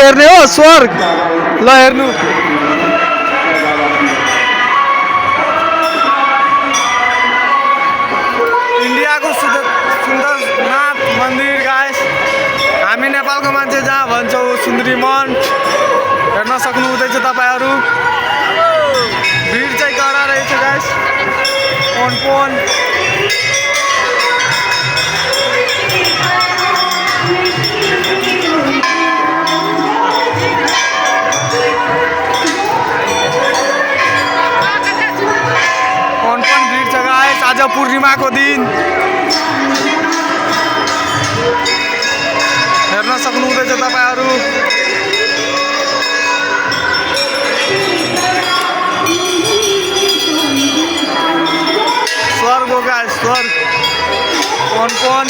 हेर्ने हो स्वर्ग ल हेर्नु इन्डियाको सुन्दरनाथ मन्दिर गाइस हामी नेपालको मान्छे जहाँ भन्छौँ सुन्दरी मन्ट हेर्न सक्नुहुँदैछ तपाईहरु भिड चाहिँ कडा रहेछ गाइस पोन भिड छ गाइस आज पूर्णिमाको दिन हेर्न सक्नुहुँदैछ तपाईहरु स्वर्ग हो गाइस स्वर्ग कोन